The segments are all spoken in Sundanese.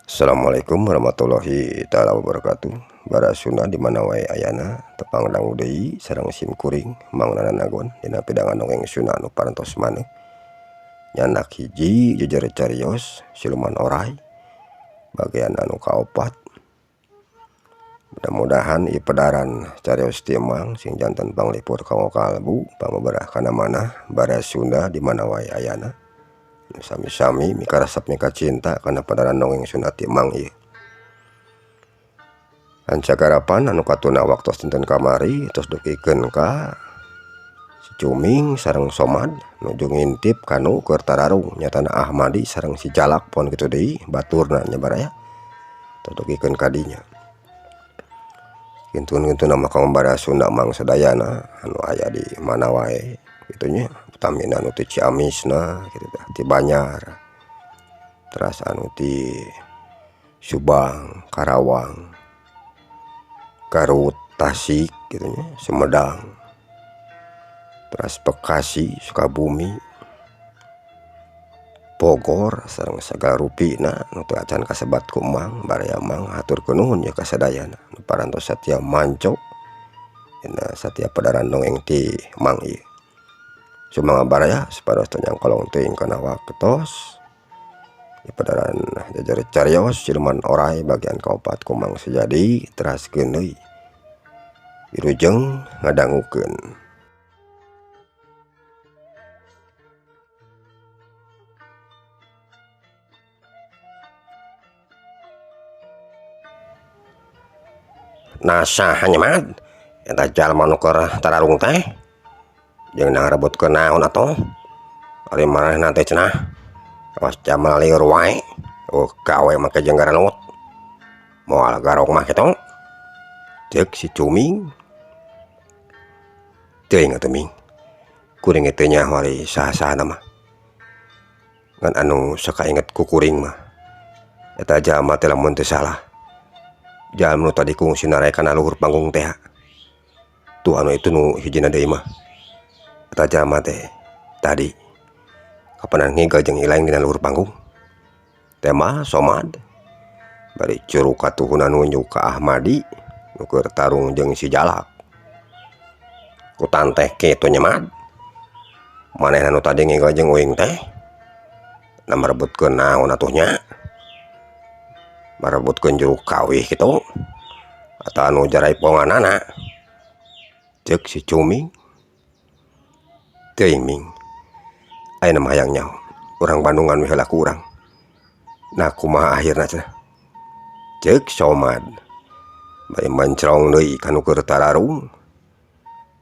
Assalamualaikum warahmatullahi taala wabarakatuh. Bara Sunda di mana wae ayana tepang dangu deui sareng sim kuring mangnana nagon dina pidangan dongeng Sunda anu parantos maneh. Nyandak hiji jejer carios siluman oray bagian anu kaopat. Mudah-mudahan ieu pedaran carios timang sing janten panglipur kawo kalbu panguberah kana manah bara Sunda di mana wae ayana. Sami-sami mikarasep mika cinta kana padaran dongeng Sunda timang ieu. Hancagarapan anu katuna waktos dinten kamari tos dukikeun ka si Cuming sareng Somad nuju ngintip kanu keur tararung nyatana Ahmadi sareng si Jalak pon kitu deui baturna nya baraya tos dukikeun ka dinya. Kintun-kintun mah kaum bara Sunda mang sadayana anu aya di mana wae kitu nya. Utamina anu ti Ciamisna kitu tah, ti Banyar. Teras anu ti Subang, Karawang, Garut, Tasik kitu nya, Sumedang. Teras Bekasi, Sukabumi, Bogor sareng sagala rupina nu teu acan kasebat ku mang baraya mang haturkeun nuhun ya ka sadayana nu parantos satia manco dina satia padaran dongeng ti mang ieu. Sumangga baraya sapados tanyang kolong teuing kana waktos di padaran jejer carios siluman oray bagian kaopat ku Mang Sujadi teraskeun deui wilujeng ngadangukeun. Nasaha nya mad eta jalma nu keur tararung teh jeung ngarebutkeun naon atoh ari manehna teh cenah awas jamal lieur wae gawe make jeung garanut moal garong mah kitu ceuk si Cuming. Teuing atuh Ming, kuring teh nya wari saha-sahana mah ngan anu sakainget ku kuring mah eta jalma teh lamun teu salah jalma nu tadi kungsi naek kana luhur panggung teh tuh anu itu nu hijina deui mah eta jalma teh tadi kapanan ngigel jeung ilaeng dina luhur panggung teh mah Somad bari curug katuhuna nunjuk ka Ahmadi nu keur tarung jeung si Jalak kutan teh kitu nya mad. Manehna nu tadi ngigel jeung uing teh na marebutkeun naon atuh nya, marebutkeun juruk kawih kitu atawa anu jarai ponganana ceuk si Cuming. Teuing Ming, ayeuna mah hayang nyaho urang Bandungan we heula ku urang nah kumaha akhirna cenah ceuk Somad bari mencrong deui kanu keur tararung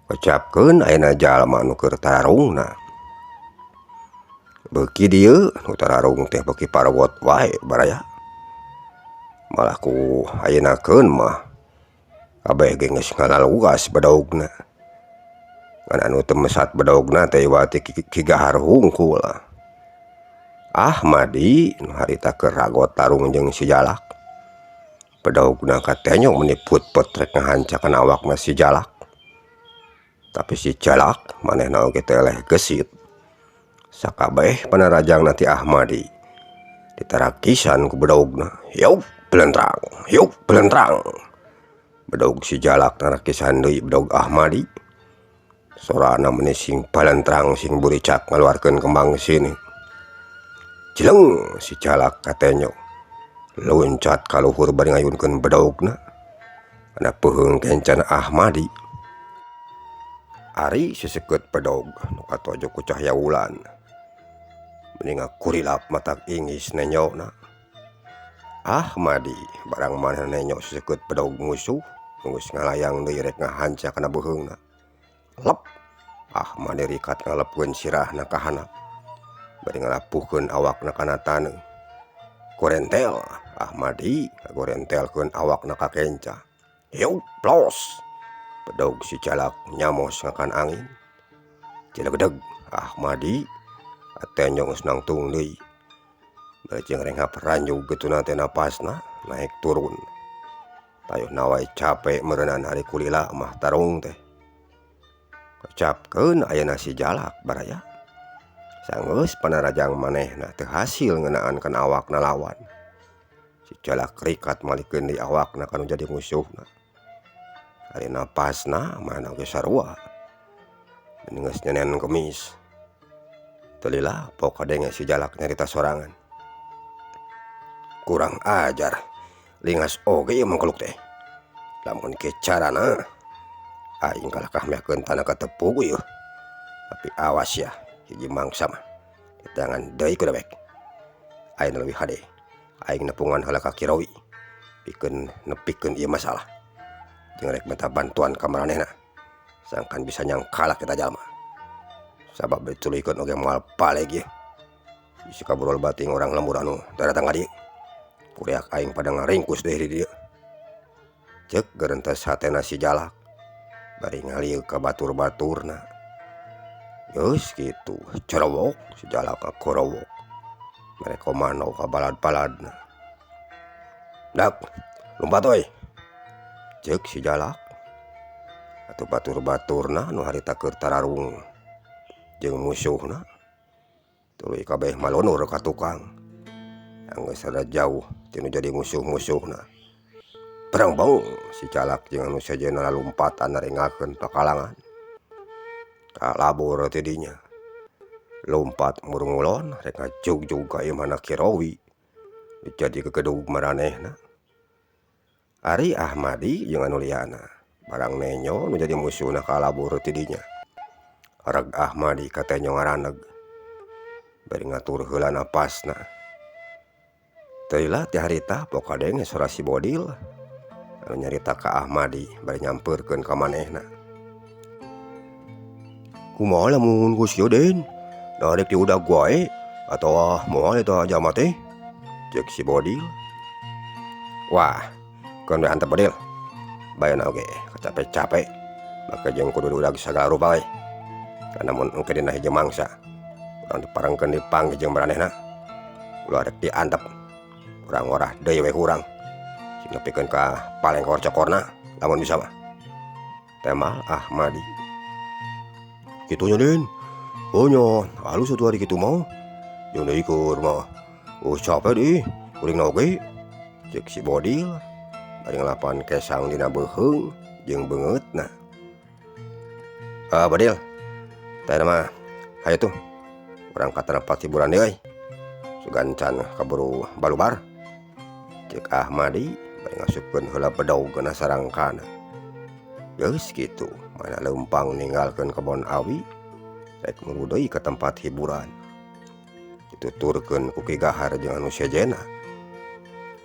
ucapkeun ayeuna jalma nu keur tararungna beuki dieu nu tararung teh beuki paragot wae baraya malah ku ayeuna-keun mah kabeh ge geus ngalalugas badaugna ngan anu teu mesat badaugna teh wati ki gahar hungkul. Ahmadi nu harita keur ragot tarung jeung si Jalak badaugna katenya mun diput-put rek ngahancakeun awakna si Jalak tapi si Jalak manehna oge teh eleh gesit sakabeh panarajangna ti Ahmadi ditarakisan ku badaugna yeup belentrang badaug si Jalak narakisan deui badaug Ahmadi sorana meuni sing palentrang sing buricak ngaluarkeun kembang sini jeleng si Jalak katenya loncat ka luhur bari ngayunkeun badaugna kana peuheung kencan Ahmadi. Ari seseukeut badaug nu katojok ku cahya wulan meuni ngakurilap matak ingis nenyona Ahmadi barang manehna nenyo seseukeut badaug musuh nu geus ngalayang deui rek ngahanca kana beuheungna lep Ahmadi rikat ngalepkeun sirahna ka handap bari ngalapuhkeun awakna kana taneuh gorentel Ahmadi ngagorentelkeun awakna ka kenca yeup plos badaug si Jalak nyamos ngakan angin cilegedeg Ahmadi atenya geus nangtung deui bari jeung renghap ranjug getuna teh napasna naek turun tayuhna wae cape meureunan hari kulila mah tarung teh ucapkeun ayeuna si Jalak baraya sanggeus panarajang manehna teu hasil ngeunaan kana awakna lawan si jalak rikat malikeun di awakna kanu jadi musuhna. Ari napasna mana ge sarua geus nenen kemis. Teu lila pok kadenge si jalak nyarita sorangan. Kurang ajar, lingas oge ieu mangkeluk teh. Lamun ke carana aing kalakah meakeun tanah katepug ieu. Tapi awas ya, hiji mangsa mah jangan deui ku debek. Aing leuwih hade, aing nepungan heula ka Kirowi pikeun nepikeun ieu masalah. Jeung rek minta bantuan ka maranehna. Sangkan bisa nyangkalak kita jalma. Sabab dituluykeun oge moal paleg ieu. Bisi kaburol bating orang lembur anu datang ka dieu. Kureak aing pada ngaringkus deui di dieu. Ceuk geurentes hatena si jalak. Bari ngalieu ka batur-baturna. Geus kitu, cerewok si jalak ka korowok. Mereka manau ka balad-baladna. Dak, lumpat oi. Ceuk si jalak. Atuh batur-baturna nu harita keur tararung jeung musuhna. Tuluy kabeh malunur ka tukang. Anggeus sada jauh tinu jadi musuh-musuhna. Perang bau si jalak jeung anu sejenna lompatan narengakeun pakalangan. Kalabur teh dinya. Lompat murung-ulon rek ngajug-jug ka ieu mana Kirowi. Jadi kegedug maranehna. Ari Ahmadi jeung anu liana barang nenyo nu jadi musuhna kalabur teh dinya. Areg Ahmadi ka tenyo ngaraneg. Bari ngatur heula napasna. Teu lila ti harita pok kadenge sora si Bodil anu nyarita ka Ahmadi bari nyampeurkeun ka manehna. Kumaha lamun geus kieu Den? Da rek diudag wae atawa moal eta jalma teh? Ceuk si Bodil. Wah, keun we hantep Bodil. Baeuna oge kacape-cape. Maka jeung kudu diudag sagala rupa we. Kana mun engke dina hiji mangsa urang diparengkeun dipanggih jeung maranehna. Ulah rek diantep. Urang orah deui we urang. Sing nepikeun ka paleng cokor-cokorna lamun bisa mah. Temal Ahmadi. Kitu nya Den. Oh nya halus atuh ari kitu mah. Jeung deui keur mah. Capek deui, kuringna oge. Ceuk si Bodil. Bari ngalapan kesang dina beuheung jeung beungeutna. Bodil. Teh mah hayu tuh. Urang ka tempat hiburan deui. Sugan can kaburu balubar. Ceuk Ahmadi bari ngasupkeun heula bedaugna sarangkana. Geus kitu, mana leumpang ninggalkeun kebon awi rek mulu deui ka tempat hiburan. Dituturkeun ku Ki Gahar jeung anu sejenna.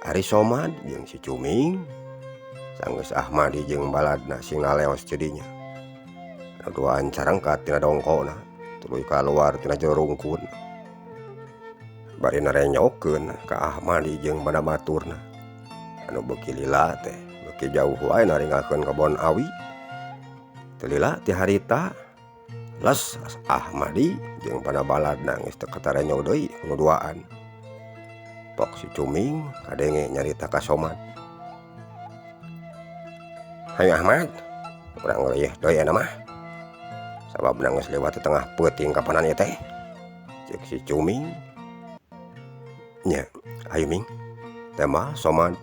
Ari Somad jeung si Cuming sanggeus Ahmadi jeung baladna sing ngaleos teh dinya. Anu duaan carangkat tina dongkona, tuluy kaluar tina jero rungkun. Bari narenyokeun ka Ahmadi jeung bana baturna. Anu beuki lila teh, beuki jauh wae naringakeun kebon awi. Teu lila ti harita les Ahmadi jeung bana baladna geus teu katarenyo deui nu duaan. Pok si Cuming kadenge nyarita ka Somad. Hayu Ahmad, urang leuwih deui eta mah. Sababna geus lewat tengah peuting kapanan ieu teh. Ceuk si Cuming. Nya, hayu Ming. Tema Somad.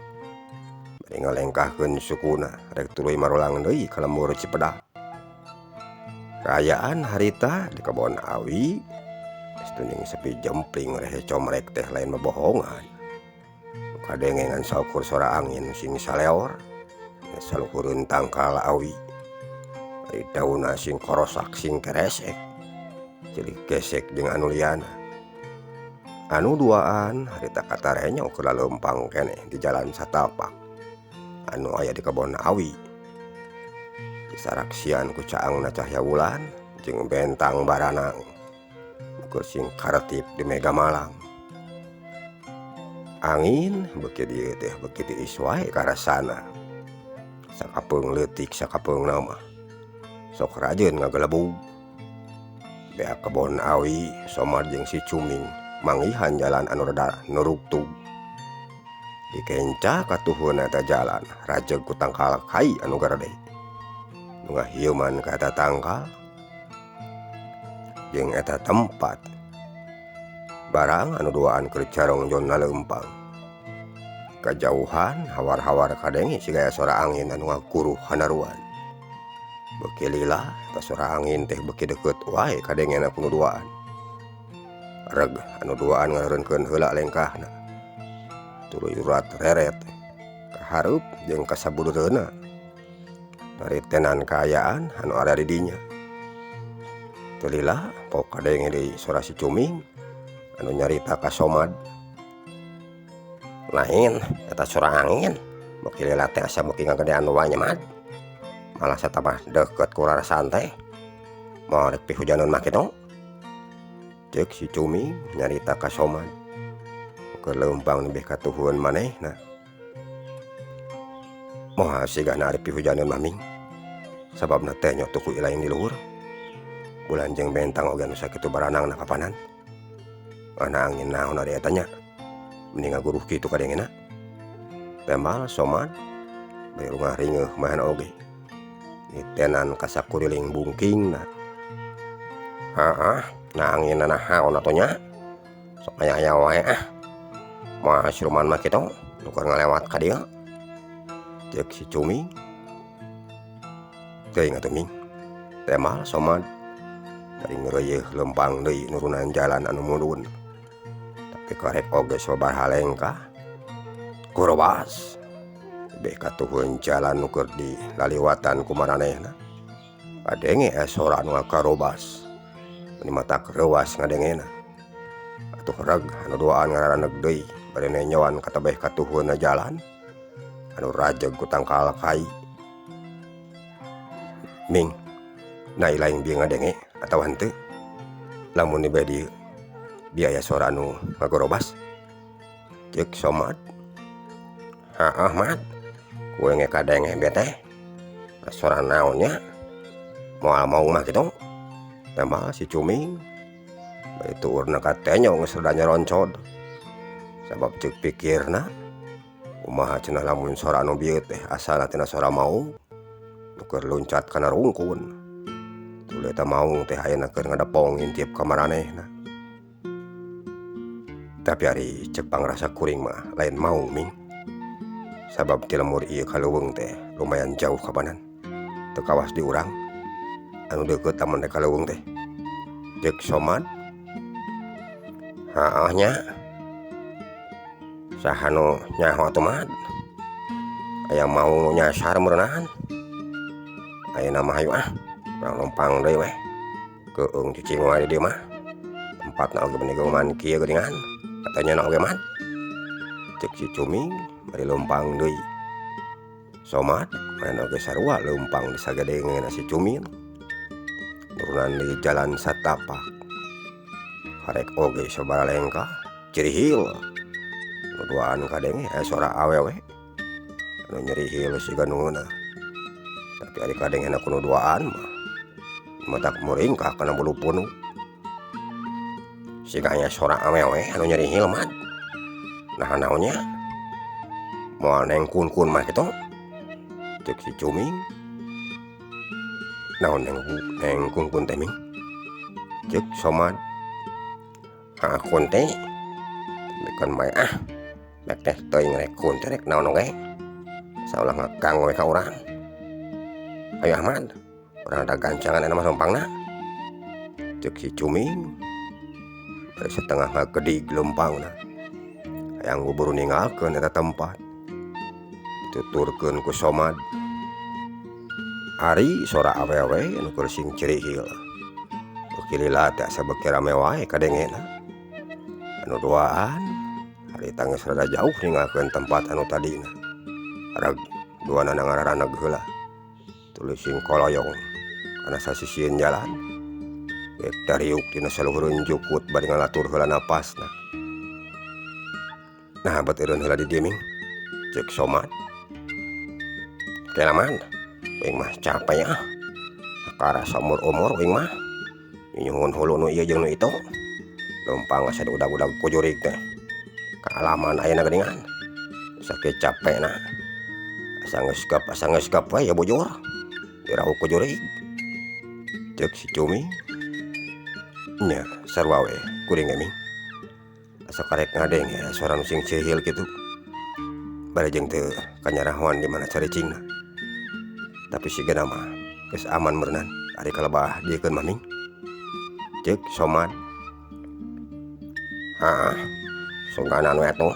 Bari ngalengkahkeun sukuna rek tuluy marulang deui ka lembur Cipedak. Kaayaan harita di kebon awi geus tuning sepi jempling rehe comrek teh lain mebohongan. Kadenge ngan saukur sora angin sing saleor saluhureun tangkal awi. Ari daunna sing korosak sing keresek. Celik gesek jeung anu liana. Anu duaan harita katarenyo keur leumpang keneh di jalan satapak anu aya di kebon awi. Disaraksian ku caangna cahya wulan jeung bentang baranang keur sing karetip di mega malang. Angin beuki dieu teh beuki tiis wae karasana. Sakapeung leutik sakapeungna mah sok rajeun ngagelebug. Bea kebon awi Somad jeung si Cuming manggihan jalan anu rada nurugtug. Dikenca katuhun eta jalan rajeg ku tangkal kai anu garede. Nu ngahieuman ka eta tangkal jeung eta tempat barang anu duaan keur carong jon naleumpang. kajauhan hawar-hawar kadenge sigaya suara angin anu ngakuruh hanaruan. Beuki lila eta suara angin teh beuki deukeut wae kadengena ku duaan. Reg anu duaan ngareunkeun heula lengkahna. Tuluy urat reret ka hareup jeung ka sabudureuna. Naritenan kaayaan anu aya di dinya. Teu lila pok kadenge deui suara si Cuming anu nyarita ka Somad. Lain eta suara angin, beuki lila teh asa beuki ngagedean wae nya mah. Malah satamah deukeut ku rarasan teh. Moal rek pihujaneun mah kitu. Ceuk si Cuming nyarita ka Somad. Keur leumpang nebeh katuhun manehna. Moal sigana ari pihujaneun mah ming. Sababna teh nya tuku ilaing di luhur. Bulan jeung bentang oge anu sakitu baranangna papanan. Ana angin naon ari eta nya? Mending ngaguruh kitu kadengena. Tembal Somad bari rungah ringeuh mahana oge. Nitenan ka sakuriling bungkingna. Haah, na angin naon atuh nya? Sok aya-aya wae ah. Moal siluman mah kitu, nu keur ngalewat ka dieu. Ceuk si Cuming. Teuing atuh ming. Tembal Somad bari ngeureuyeuh leumpang deui nurunan jalan anu mundun. Tapi karek oge sabaraha lengkah kurobas beh katuhun jalan nu keur dilaliwatan ku maranehna. Kadenge sora anu karobas meni matak reuwas ngadengena. Atuh reg anu duaan ngararaneg deui bari nenyoan katebeh katuhunna jalan anu rajeg ku tangkal kai. Ming, na ilaing bieu ngadenge atawa henteu? Lamun di dieu biaya suara anu ngagorobas. Ceuk Somad. Haah Mat, kue nge kadenge beteh. Suara naon nya? Moal mau mah kitu. Tembal si Cuming. Bari tuurna ka tenyo geus rada nyeroncod. Sabab ceuk pikirna kumaha cenah lamun suara anu bieu teh asalna tina suara maung nu keur luncat kana rungkun. Tuluy eta maung teh ayeuna keur ngadepong intip ka maranehna. Tapi ari ceuk pangrasa kuring mah lain maung ming. Sabab ti lemur ieu kaleuweung teh lumayan jauh kapanan. Teu kawas di urang. Anu deukeut tamun rek kaleuweung teh. Ceuk Somad. Haah nya. Saha nu nyaho atuh Mad? Aya maung nu nyasar meureunahan. Ayeuna mah hayu ah. Urang lompang deui weh. Keueung cicing wae di dieu mah. Tempatna oge beuni geuman kieu geuningan. Katanya na oge Mad. Ceuk si Cuming bari leumpang deui. Somad maen oge sarua leumpang di sagadengna si Cuming. Nurunan di jalan satapak. Karek oge sabaraha lengkah cirihil. Nuduaan kadenge suara awewe anu nyerihil siganuhuna. Tapi ari kadengena ku nuduaan mah matak muringkah kana bulu punu. Siganya suara awewe anu nyerihil Mad. Nah naonnya? Moal neng kun-kun mah kitu. Ceuk si Cuming. Naon neng kun-kun teh ming? Ceuk Somad. Kun teh bukan bae ah. Bek teh teuing rek kun teh rek naon oge. Saulah ngakang we ka urang. Ayo Ahmad, urang ada gancangan ena mah rompangna. Ceuk si Cuming. Bari setengah ngagedig leumpangna. Hayang buru ninggalkeun eta tempat. Dituturkeun ku Somad. Ari sora awewe anu keur sing cirihil. Beuki lila teh asa beuki rame wae kadengena. Anu duaan ari tangis rada jauh ninggalkeun tempat anu tadina. Reg duana ngararaneg heula. Tuluy sing koloyong kana sasisieun jalan. Bek dariuk dina saluhureun jukut bari ngalatur heula napasna. Nah bet eureun heula di dieu ming. Ceuk Somad. Kelaman, wing mah capek ah. Akara saumur-umur wing mah. Nyuhun hulu nu ieu jeung nu itu. Leumpang asa udag-udag ku jurig teh. Kaalaman ayeuna geuningan. Sakieu capekna. Asa ngeusgap wae ya bujur. Dirauh ku jurig. Ceuk si Cuming. Nya sarua we kuring ming. Asa karek ngadenge suara nu sing cihil kitu. barejeng teu kanyarahuan di mana caricingna. Tapi sigana mah geus aman meureunan ari kalebah diekeun maming. Ceuk Somad. Sungganan we atuh.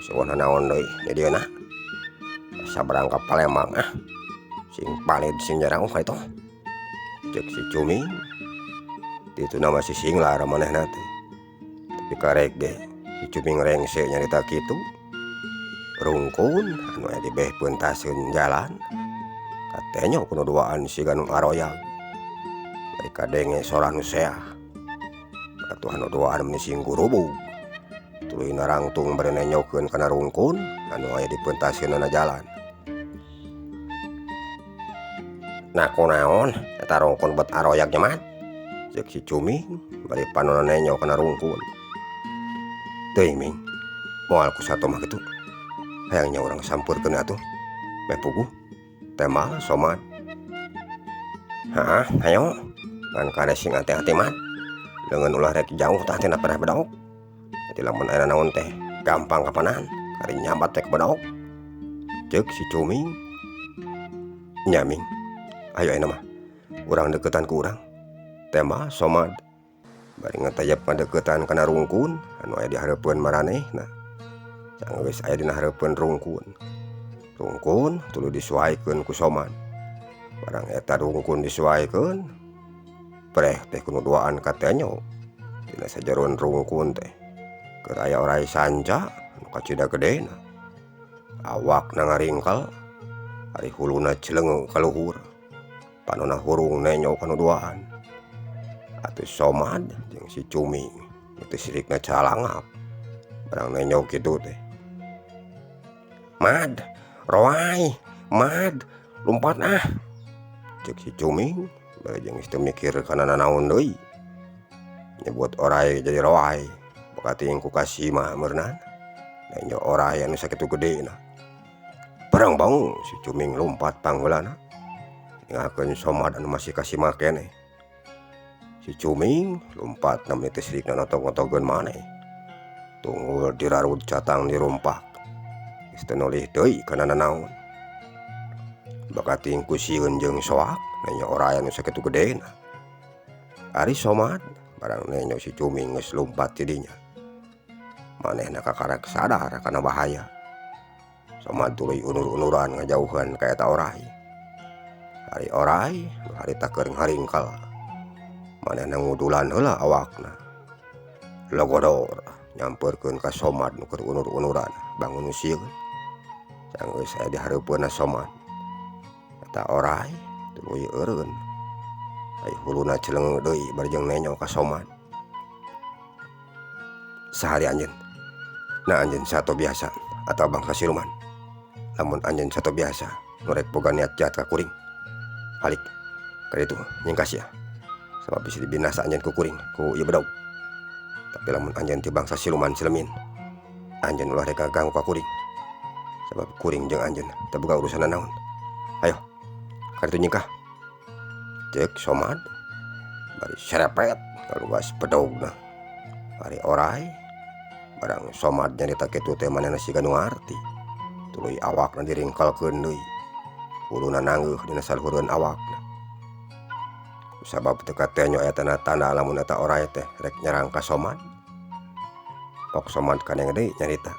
Sueuh naon deui di dieuna. Sabrang ka Palembang sing palid sing jarang itu. Ceuk si Cumi. Dituna masih singlar manehna teh. Tapi karek ge si Cumi ngrengse nyarita kitu. Rungkun anu aya di beh peuntaskeun jalan. Katenya kudu duaan siga nu aroyag. Bari kadenge sora nu seah. Atuh anu duaan meni sing gurubug. Tuluy narangtung bari nenyokeun kana rungkun anu aya di peuntaskeunna jalan. Nah kunaon eta rungkun bet aroyag nya mah? Ceuk si Cumi bari panonna nenyo kana rungkun. Teuing Ming, moal ku sato mah kitu. Hayangnya urang sampurkeun atuh. Meh puguh. Tema Somad. Hayo. Ngan kade sing hati-hati mah. Leungeun ulah rek jauh tah tina pernah bedaok. Jadi lamun aya naon teh gampang kapanan, kari nyambat teh bedaok. Ceuk si Cumi. Nya Ming. Ayo ayeuna mah. Urang deketan ku urang. Tema Somad. Bari ngatayap ngadeukeutan kana rungkun anu aya di hareupeun maranehna. Sanggeus aya dina hareupeun rungkun. Rungkun tuluy disuaikeun ku Somad. Barang eta rungkun disuaikeun, preh teh kudu duaan katenyo. Dina sajeroan rungkun teh keur aya oray sanca anu kacida gedena. Awakna ngaringkel, ari huluna cileungeuh ka luhur. Panonna hurung nenyo kanu duaan. Atuh Somad jeung si Cumi teu sirikna calangap. Barang nenyo kitu teh. Mad, roai, Mad, lumpat Ceuk si Cumi barejeng teu mikir kana nanaon deui. Nyebut oray jadi roai. Bakating ku kasima meureunan. Nenyo oray anu sakitu gedena. Barang baung si Cumi lompat pangheulana. Ningalkeun Somad anu masih kasima keneh. Si Cumi lompat na teu sirikna notog-notogeun maneh. Tunggul dirarut catang dirumpak. Geus teu nolih deui kana nanaon. Bakating ku sieun jeung soak nenyo oray anu sakitu gedena. Ari Somad barang nenyo si Cumi geus lumpat ti dinya. Manehna kakarek sadar kana bahaya. Somad tuluy unur-unuran ngajauhan ka eta oray. Ari oray harita keur ngaringkel. Manehna ngudulan heula awakna. Logodor nyampeurkeun ka Somad nu keur unur-unuran bangun sieun. Sanggeus aya di hareupeunna Somad. Eta oray tuluy eureun. Ai huluna cileungeuh deui barejeng nenyo ka Somad. Sahari anjeun. Na anjeun sato biasa atawa bangsa siluman. Lamun anjeun sato biasa nu rek boga niat jahat ka kuring. Halik ka ditu nyingkas ya. Sabab bisa dibinasa anjeun ku kuring ku ieu bedaug. Tapi lamun anjeun ti bangsa siluman silemin, anjeun ulah rek ganggu ka kuring. Sabab kuring jeung anjeun teu boga urusan naon. Ayo ka ditu nyingkah. Ceuk Somad bari serepet kaluas bedaugna. Ari oray barang Somad nyarita kitu teh manehna siga nu ngarti. Tuluy awakna diringkelkeun deui. Uluna nanggeuh dina saluhureun awakna. Sabab teu katenyo aya tanda-tanda lamun eta oray teh rek nyerang ka Somad. Pok Somad kaneng deui nyarita.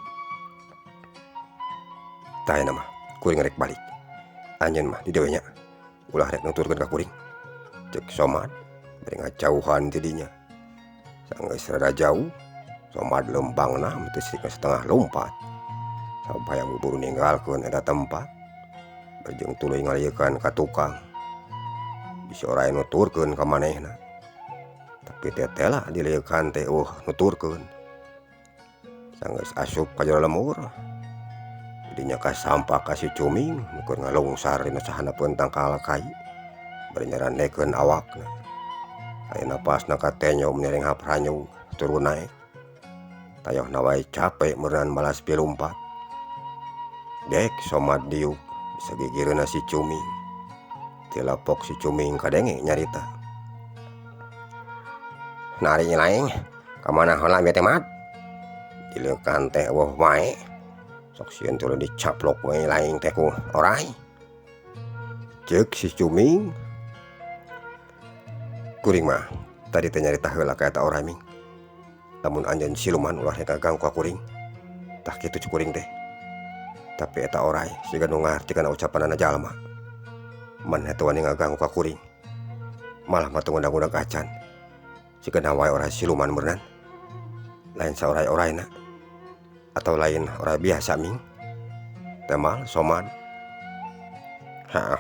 Tah ayeuna mah kuring rek balik. Anjeun mah di dieu nya. Ulah rek nuturkeun ka kuring. Ceuk Somad bari ngajauhan ti dinya. Sanggeus rada jauh, Somad leumpangna teu sirikna setengah lompat. Sabab hayang buru ninggalkeun eta tempat. Barejeng tuluy ngaliekan ka tukang. Bisi oray nuturkeun ka manehna. Tapi tetela diliekan teh nuturkeun. Sanggeus asup ka jero lemur. Dinya kasampak ka si Cumi nu keur ngalungsar dina sahanapeun tangkal kai. Bari nyarandekeun awakna. Ayeuna pasna katenyo menireng hapranyu turun naek. Tayohna wae capek meureunan balas pilumpat. Dek Somad diuk sagigireunna si Cumi. Tilapok si Cumi kadenge nyarita. Nari nyelaeng, kamana heula ieu teh Mad? Dileukan teh eueuh wae. sok sieun tuluy dicaplok we laing teh ku oray. Ceuk si Cuming, kuring mah tadi teh nyarita heula ka eta oray ming. Lamun anjeun siluman ulah rek ganggu ka kuring. Tah kitu cukuring teh. Tapi eta oray siga nu ngarti kana ucapanana jalma. Maneh teu wani ngaganggu ka kuring. Malah mah teu ngundag-undag acan. Sikeuna wae oray siluman beureunan. Lain saoray-orayna. Atau lain oray biasa ming. Teu mal somad.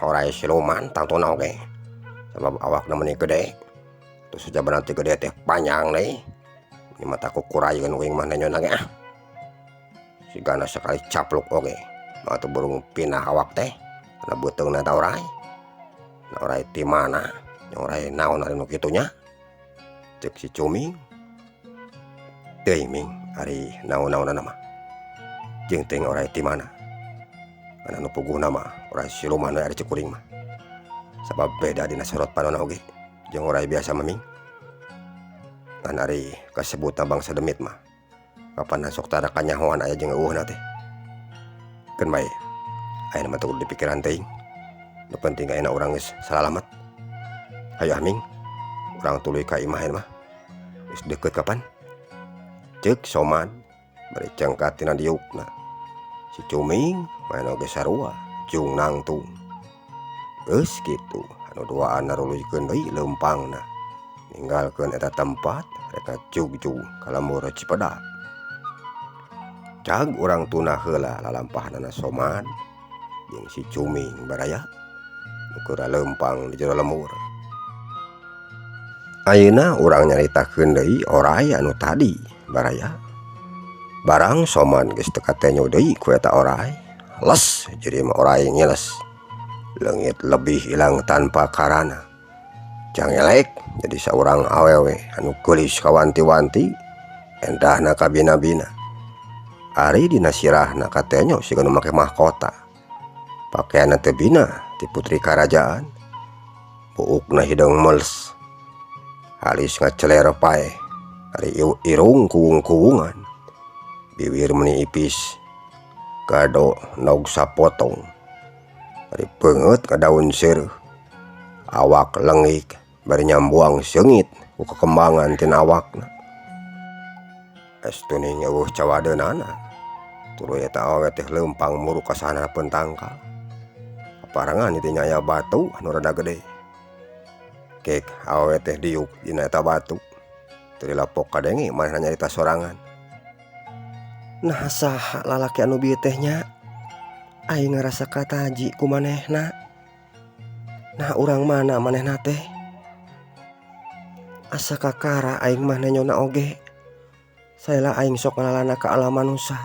Oray siluman tangtuna oge. Sabab awakna meuni gede. Terus sajaban teh gede teh panjang deui. Ini mata kukurayeun uing mah nyona ge ah. Sigana sekali capluk oge. Mah teu burung pindah awak teh. Kana beuteungna ta oray. Na oray ti mana? Oray naon ari nu kitu nya? Ceuk si Cuming. Teuing ming ari naon-naonana mah. Jeung teuing oray ti mana? Kana nu puguhna mah oray siluman we ari cukuring mah. Sabab beda dina sorot panonna oge jeung oray biasa mah ming. Ngan ari kasebutna bangsa demit mah. Kapan sok tara kanyahoan aya jeung eueuhna teh. Keun bae. Ayeuna mah teu kudu dipikiran teuing. Nu penting ayeuna urang geus salalamet. Hayu aming. Urang tuluy ka imah mah. Geus deukeut kapan? Ceuk somad bari cengkat tina diukna. Si Cuming maen oge sarua jung nangtung. Geus kitu anu duaan naruluykeun deui leumpangna. Ninggalkeun eta tempat rek jugjug ka lemur Cipedak. Cag urang tuna heula lalampahanana somad jeung si Cuming baraya nu keur leumpang di jero lemur. Ayeuna urang nyaritakeun deui oray anu tadi baraya. Barang somad geus teu katenyo deui ku eta oray, les jadi mah oray ngiles. Leungit lebih ilang tanpa karana. Jangelek jadi saurang awewe anu geulis kawanti-wanti endahna ka bina-bina. Ari dina sirahna katenyo siga nu make mahkota. Pakeanna teu bina ti putri karajaan. Buukna hideung meles. Halis ngaceler pae. Ari irung kuwung-kuwungan. Bibir meuni ipis. Gado naug sapotong. Ari beungeut ka daun seureum. Awak lengik bari nyambuang seungit ku kekembangan tina awakna. Estuning eueuh cawadeunana. Tuluy eta awewe teh leumpang muru ka sahanapeun tangkal. Kaparangan ieu nya aya batu anu rada gede. Kek awewe teh diuk dina eta batu. Teu dilapok kadenge manehna nyarita sorangan. Nah saha lalaki anu bieu teh nya? Aing ngarasa kataji ku manehna. Nah urang mana manehna teh? Asa kakara aing mah nyona oge. Saela aing sok ngalalana ka alam manusia.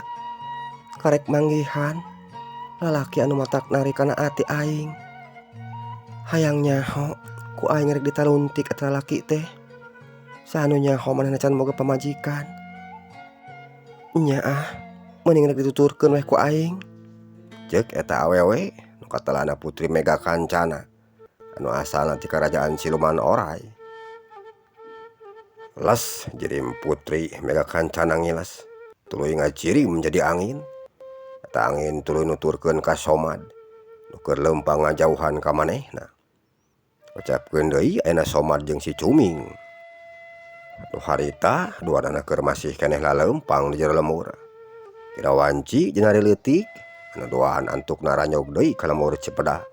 Karek manggihan lalaki anu matak nari kana ati aing. Hayang nyaho ku aing rek ditaluntik eta lalaki teh. Sanu nyaho manehna can boga pamajikan. Nya mending rek dituturkeun weh ku aing. Ceuk eta awewe nu katelana Putri Mega Kancana anu asalna ti karajaan siluman oray. Les jadi Putri Mega Kancana ngiles. Tuluy ngaciri menjadi angin. Eta angin tuluy nuturkeun ka somad. Nu keur leumpang ngajauhan ka manehna. Ucapkeun deui ayeuna somad jeung si Cuming. Nu harita duanana keur masih keneh laleumpang di jero lemur. Tira wanci jeung ari leutik anu duaan antuk naranyog deui ka lemur Cipedak.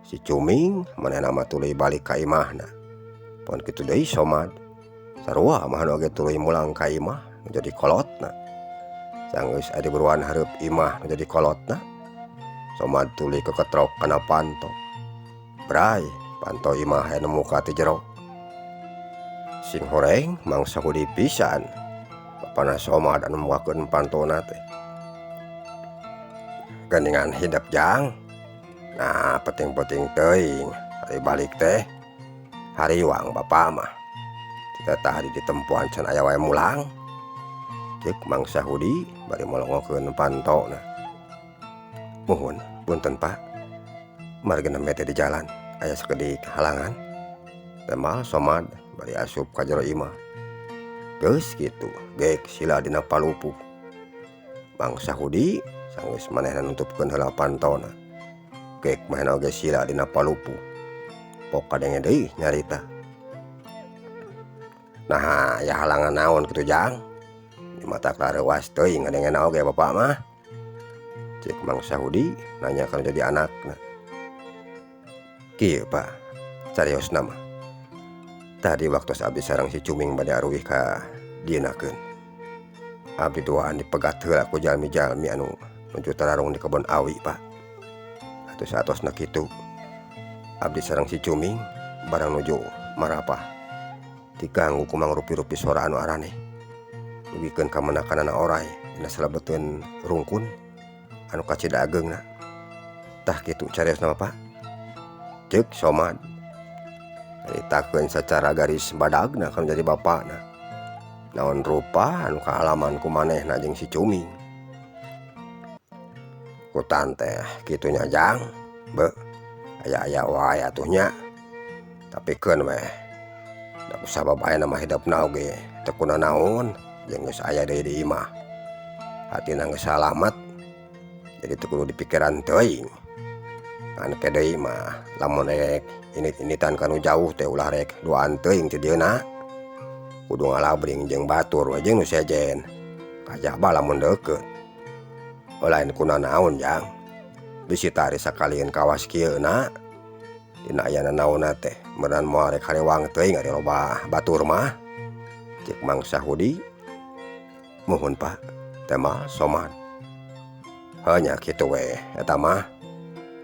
Si Cuming manehna mah tuluy balik ka imahna. Pon kitu deui somad. Sarua mah anu oge tuluy mulang ka imah nu jadi kolotna. Sanggeus adi buruan hareup imah nu jadi kolotna. Somad tuluy keketrok kana panto. Bray, panto imah aya nemu ka ti jero. Sing horeng mangsa hudi pisan. Bapana somad anu muakeun pantona teh. Geuningan hidep jang. Nah, penting-penting teuing. Ari balik teh hariwang bapa mah. Tah di ditempuan can aya wae mulang. Ceuk mangsa hudi bari molongokeun pantona. Muhun, punten Pak. Margina mete di jalan aya sakedik halangan. Temal somad bari asup ka jero imah. Geus kitu, geuk sila dina palupuh. Bangsa Hudi sanggeus manehna nutupkeun heula pantona. Kek main oge sila dina palupu. Pok kadenge deui nyarita. Nah, ya halangan naon kitu Jang? Di mata klarewas teuing ngadengena oge bapak mah. Cek Mang Sahudi nanya kalau jadi anakna. Kieu Pak, cariosna mah. Tadi waktu abdi sareng si Cuming bade aruwih ka dienakeun. Abdi duaan dipegat heula ku jalmi-jalmi anu nuju tararung di kebon awi Pak. Atos-atosna kitu abdi sareng si Cuming barang nuju marapah diganggu ku mangrupi-rupi suara anu arane dugikeun ka menakanana oray dina salabeteun rungkun anu kacida ageungna. Tah kitu cariosna Pak. Ceuk Somad caritakeun sacara garis badagna kan jadi bapakna. Naon rupa anu kaalaman ku manehna jeung si Cuming. Kutan teh kitunya Jang. Be, aya-aya wae atuh nya. Tapi keun weh. Da usah babaena mah hidupna oge teu kunaon jeung geus aya deui di imah. Hatina geus salamet. Jadi teu kudu dipikiran teuing. Anu ke deui mah lamun rek init-initan kanu jauh teh ulah rek duaan teuing ti dieuna. Kudu ngalabring jeung batur we jeung nu sejen. Kajaba lamun deukeut. Lain kuna naon Jang. Bisi tari sakalieun kawas kieuna. Dina aya nanaonna teh meureun moal rek harewang teuing ari loba batur mah. Cek Mang Sahudi. Muhun Pak. Teh mah Somad. Hanya kitu we eta mah.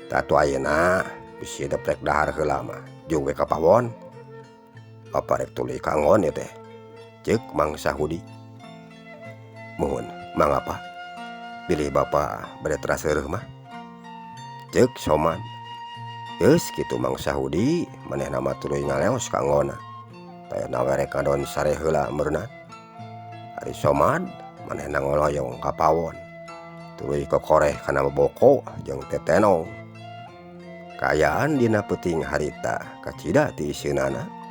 Tatu ayeuna bisi deprek dahar heula mah jeung we ka pawon. Apa rek tuluy kangon ieu teh. Cek Mang Sahudi. Muhun, mangapa? Pilih bapak bade teras heureuk mah. Ceuk Somad. Geus kitu Mang Sahudi manehna mah tuluy ngaleos ka anggonna. Tayana we rek ngadon sare heula meureunan. Ari Somad manehna ngoloyong ka pawon. Tuluy kokoreh kana boboko jeung tetenong. Kaayaan dina peuting harita kacida ti isieunana.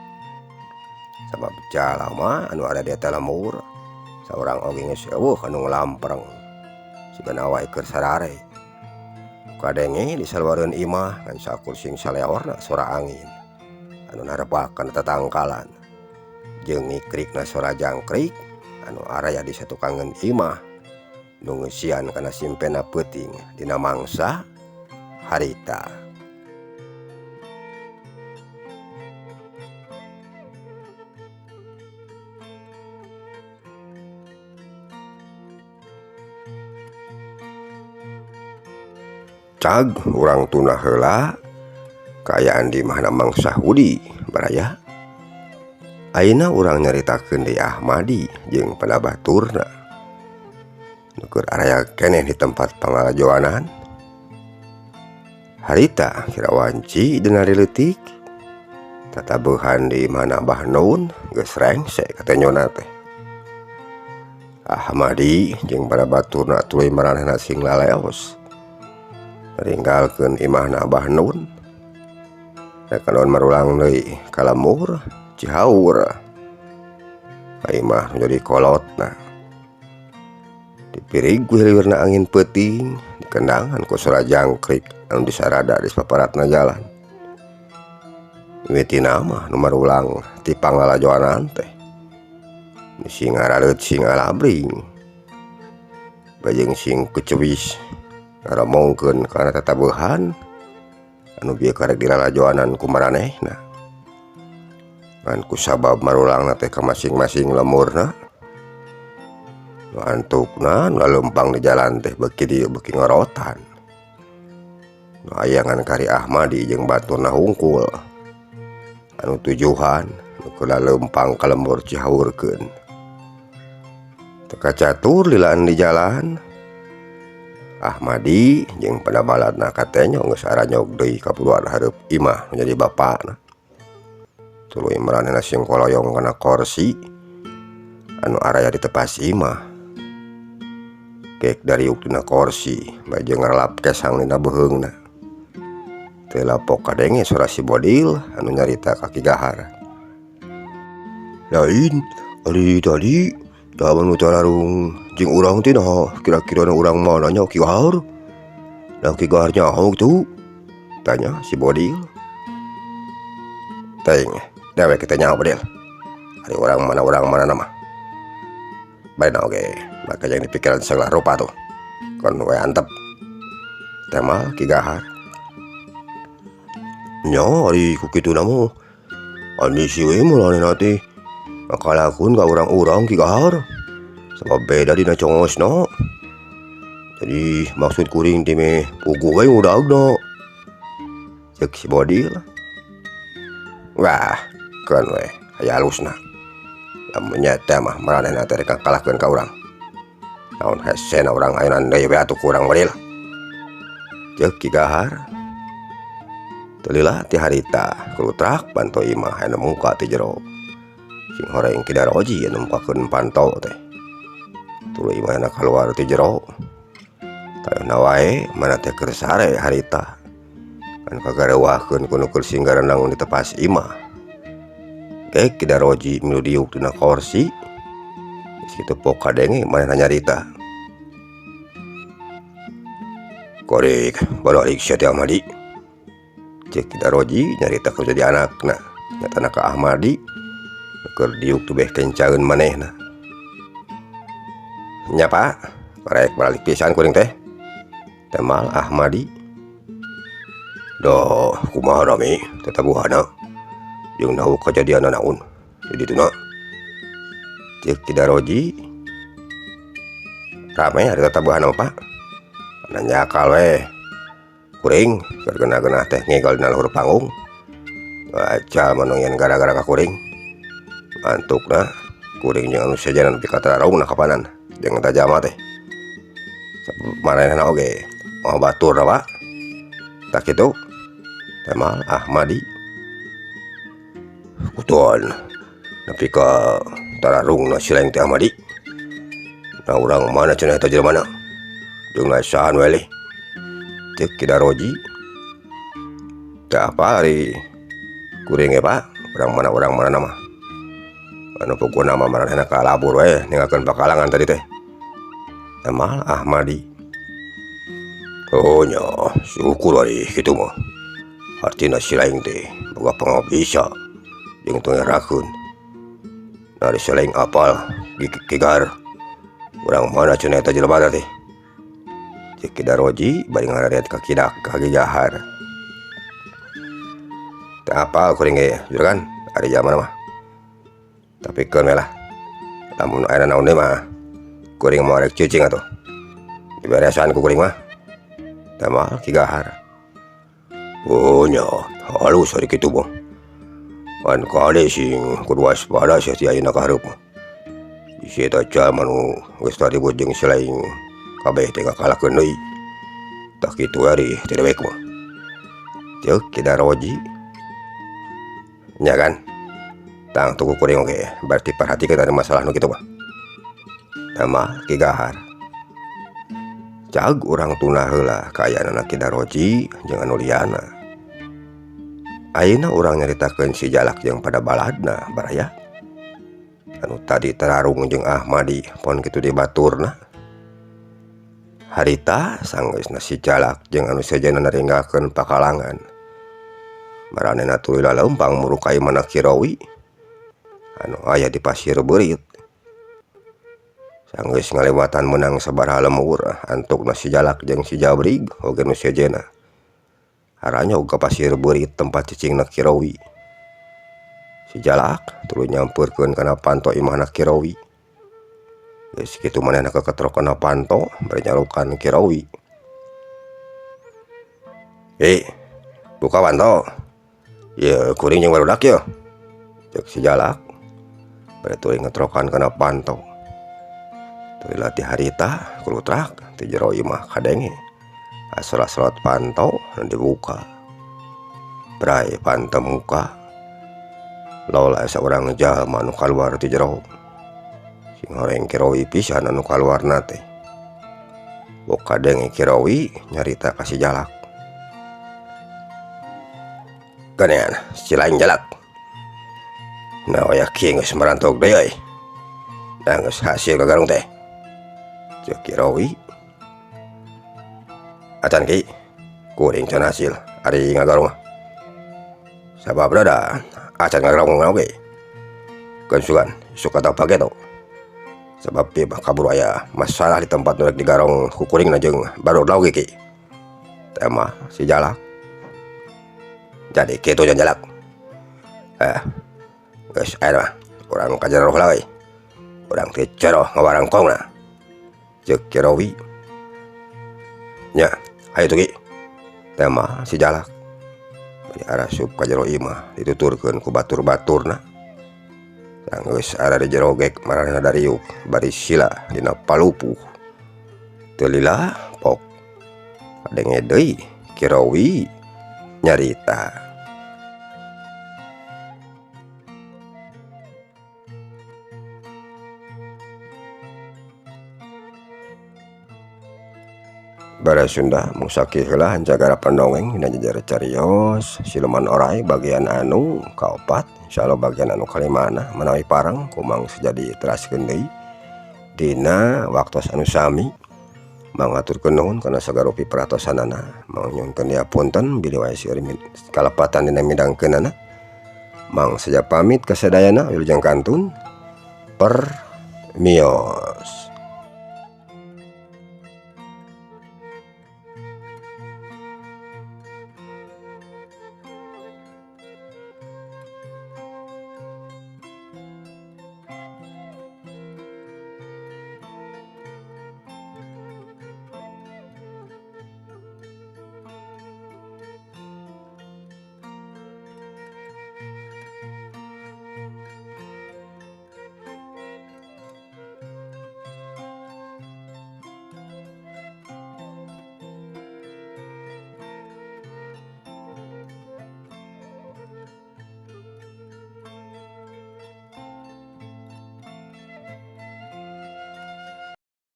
Sabab jalama anu ada di eta lemur saurang oge geus eueuh anu nglampreng. Sigana wae keur sarare. Kadenge di saluareun imah ngan sakursing saleorna suara angin anu narepakeun tatangkalan. Jeung ngikrikna suara jangkrik anu araya di satukangeun imah nu ngeusian kana simpena peuting dina mangsa harita. Cag urang tuna heula kaayaan di mana Mang Sahudi baraya. Ayeuna urang nyaritakeun deui Ahmadi jeung padabaturna. Nu keur araya keneh di tempat pangalajoanan. Harita kira wanci denari leutik. Tatabeuhan di mana Abah Nun geus rengse katanyona teh. Ahmadi jeung padabaturna tuluy maranehna sing laleos. Ringgalkeun imahna Abah Nun. Rek kanon marulang deui ka lemur Cihaur. Ka imah jadi kolotna. Dipirig ku hilirna angin peuting, dikendangan ku suara jangkrik anu disarada di sapaparatna jalan. Mitina mah nu marulang ti pangalajoanan teh. Nu sing ngarareut sing alabring. Bajeng sing kecewis ngaramongkeun kana tatabeuhan anu bieu karek dilalajoanan ku maranehna. Ngan ku sabab marulangna teh ka masing-masing lemurna. Nu antukna nu lempang di jalan teh beuki dieu beuki ngorotan. Nu aya ngan kari Ahmadi jeung baturna hungkul. Anu tujuhan nu keur lempang ka lembur Cihaurkeun. Teu kacatur lilaan di jalan. Ahmadi jeung padabaladna katenya geus aranyog deui ka puluhan hareup imah menjadi bapakna. Tuluy maranehna sing koloyong kana kursi anu araya di tepas imah. Kek dariuk dina kursi bajeng ngarelap kesang dina beheungna. Teu lapok kadenge suara si Bodil anu nyarita kaki gahar. Lain ari tadi Zaman mutararung jeung urang teh nah kira-kira urang mananya Ki Gahar. Nah Ki Gahar nyaho tuh? Tanya si Bodil. Teng, dewek kita nyaho Bodil. Ari orang mana nama. Bae na oge, maka yang dipikiran segala rupa tuh. Kon we antep. Tema Ki Gahar. Nya ari ku kitu namo. Ani si we mulane teh ngakalakeun ka urang-urang Ki Gahar. Sabab beda dina congosna. Jadi maksud kuring teh meh puguh we udagna. Cek si Bodil. Wah, kan we aya halusna. Lamun nyata mah maranehna teh rek kalahkeun ka urang. Naon hesena urang ayeuna deui we atuh ku urang Bodil. Cek Ki Gahar. Teu ti harita kulutrak panto imah anu muka ti jero. Sing horeng Ki Daroji anu mukakeun panto teh. Tuluy imah na kaluar ti jero. Tayona wae mana teh keur sare harita. Kan kagareuwahkeun ku nu keur singgah renang di tepas imah. Ki Daroji milu diuk dina kursi. Geus kitu pok kadenge manehna nyarita. Korek balik sia teh Ahmadi. Cek Ki Daroji nyarita keur jadi anakna. Nyatana ka Ahmadi keur diuk teu beh kencaeun manehna. Nya Pak, korek balik pisan kuring teh. Temal Ahmadi. Doh, kumaha rame tetabuhana. Jeung nahu kajadian naon. Jadi tuna. Cek Ki Daroji. Rame ari tetabuhana Pak. Nanya akal we. Kuring keur genah-genah teh ngegol dina luhur panggung. Baca manungin gara-gara ka kuring. Antukna kuring jeung anu sejenna nepi ka tararungna kapanan. Jeung eta jama teh. Manehna oge mau batur Pak. Tak kitu. Temal Ahmadi. Kutuan nepi ka tararungna sileng teh Ahmadi. Nah urang mana cenah eta jelema na. Jeung lasahan we. Cek Ki Daroji. Teu apa ari kuring ge Pak, urang mana nama. Anu pokona mah maranehna kalabur we ninggalkeun pakalangan tadi teh. Temal Ahmadi. Oh nya, syukur ari kitu mah. Artina si laeng teh boga pangabisa jeung teu ngerakeun. Dari si laeng apal Ki Gahar. Urang mana cenah eta jelema teh. Cek Ki Daroji bari ngarareat ka Ki Gahar. Teu apal kuring ge, juragan, ari zaman mah. Tapi keun we lah. Lamun aya naon deui mah kuring mah rek cicing atuh. Diberesan ku kuring mah. Temal Ki Gahar. Oh nya, halus ari kitu mah. Pan kade sing kudu waspada sia ti ayeuna ka hareup mah. Isi eta jalma nu geus taribut jeung si laeng kabeh teh kakalahkeun deui. Tak kitu ari teu dewek mah. Ceuk Ki Daroji. Nya kan. Tang tuku kuring oge berarti perhatikeun ada masalah nu kitu mah. Temal Ki Gahar. Cag urang tuna heula ka ayeuna Ki Daroji jeung anu liana. Ayeuna urang nyaritakeun si Jalak jeung pada baladna baraya. Anu tadi tararung jeung Ahmadi pon kitu dibaturna. Harita sanggeusna si Jalak jeung anu sejenna naringgakeun pakalangan. Maranehna tuluy lalempang murukai mana Ki Rowi anu aya di Pasir Beurit. Sanggeus ngalewatan menang sabaraha lemur antukna si Jalak jeung si Jabrig oge nu sejenna. Haranya uga Pasir Beurit tempat cicingna Ki Rowi. Si Jalak tuluy nyampeurkeun kana panto imahna Ki Rowi. Geus kitu manehna keketrok kana panto bari nyalukan Ki Rowi. Buka panto. Ye kuring jeung barudak ye. Cek si Jalak. Bari tuluy ngetrokan kana panto. Tuluy latih harita kulutrak ti jero imah kadenge. Asal-asalat panto nu dibuka. Bray panto muka. Lola saurang jalma nu kaluar ti jero. Sing horeng Ki Rowi pisan anu kaluarna teh. Bok kadenge Ki Rowi nyarita ka si Jalak. Kanean si laeng Jalak. Nah oya kieu geus marantok deui. geus hasil gagarung teh ceuk Kirowi. Acan ki kuring can hasil ari ngagarung sabab rada acan ngagarung oge kan sugan isuk kata page to sabab pieu kabur aya masalah di tempat nu rek digarong ku kuringna jeung baru oge ki teh mah si Jalak jadi kitu nya Jalak geus aya mah urang kajeroh lah we urang teh ceroh ngawarangkongna ceuk Kirowi nya ayo tuh ki tema si Jalak bari arasup ka jero imah dituturkeun ku batur-baturna geus ara di jero gek marana dariuk bari sila dina palupuh teu lila pok adenge deui Kirowi nyarita. Bara Sunda musaki heula jagara pandongeng dina jejer carios siluman orai bagian anu kaopat insyaallah bagian anu kalimana menawi parang kumang sejadi teraskeun deui dina waktos anu sami mangaturkeun nuhun kana sagarupi peratosanana mang nyuhunkeun diapunten bilih wae seueur kalepatan dina midangkeunana mang saja pamit kasadayana wilujeng kantun per mio.